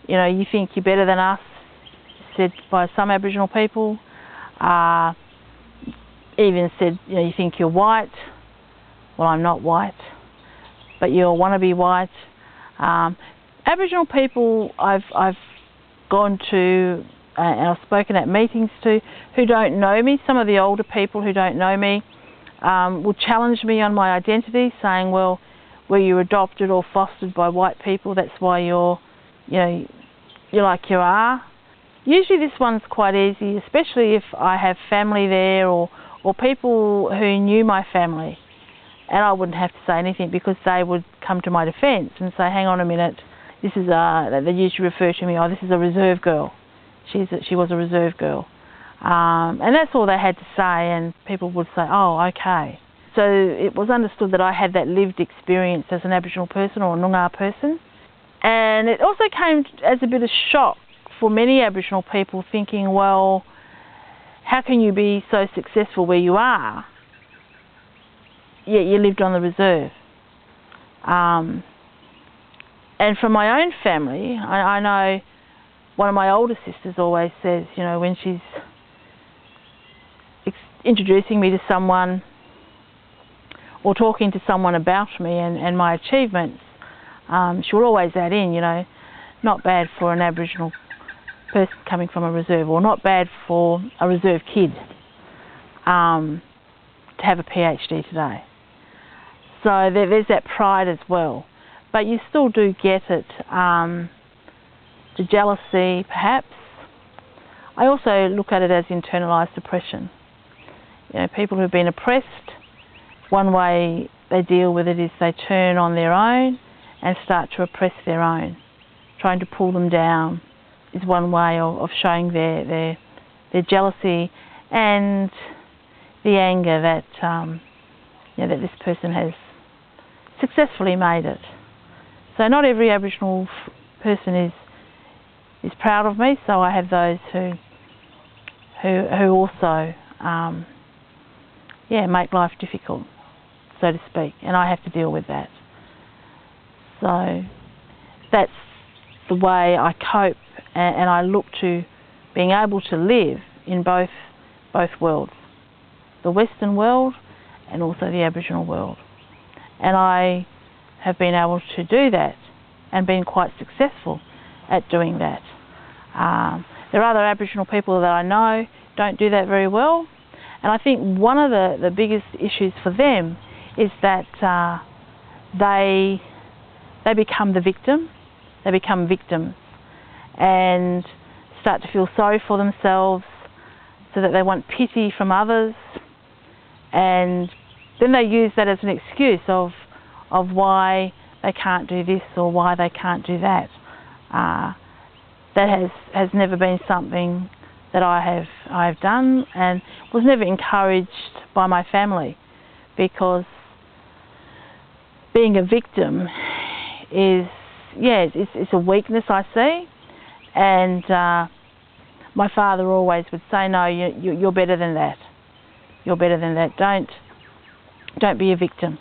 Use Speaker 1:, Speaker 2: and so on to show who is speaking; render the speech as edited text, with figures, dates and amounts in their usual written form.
Speaker 1: You know, you think you're better than us, said by some Aboriginal people. Even said, you know, you think you're white. Well, I'm not white, but you want to be white. Aboriginal people I've gone to and I've spoken at meetings to who don't know me, some of the older people who don't know me, will challenge me on my identity, saying, well, were you adopted or fostered by white people? That's why you're like you are. Usually this one's quite easy, especially if I have family there or people who knew my family, and I wouldn't have to say anything because they would come to my defence and say, hang on a minute, this is they usually refer to me, oh, this is a reserve girl. She was a reserve girl. And that's all they had to say, and people would say, oh, okay. So it was understood that I had that lived experience as an Aboriginal person or a Noongar person. And it also came as a bit of shock for many Aboriginal people, thinking, well, how can you be so successful where you are, yet you lived on the reserve? And from my own family, I know one of my older sisters always says, you know, when she's introducing me to someone or talking to someone about me and my achievements, she'll always add in, you know, not bad for an Aboriginal person coming from a reserve, or not bad for a reserve kid to have a PhD today. So there's that pride as well. But you still do get it, the jealousy perhaps. I also look at it as internalised oppression. You know, people who've been oppressed, one way they deal with it is they turn on their own and start to oppress their own. Trying to pull them down is one way of showing their jealousy and the anger that that this person has successfully made it. So not every Aboriginal person is proud of me. So I have those who also make life difficult, so to speak, and I have to deal with that. So that's the way I cope, and I look to being able to live in both worlds, the Western world and also the Aboriginal world. And I have been able to do that and been quite successful at doing that. There are other Aboriginal people that I know don't do that very well, and I think one of the biggest issues for them is that they become the victim. They become victims and start to feel sorry for themselves, so that they want pity from others, and then they use that as an excuse of why they can't do this or why they can't do that. That has never been something that I have done, and was never encouraged by my family, because being a victim is, it's a weakness I see, and my father always would say, no, you're better than that. You're better than that. Don't be a victim.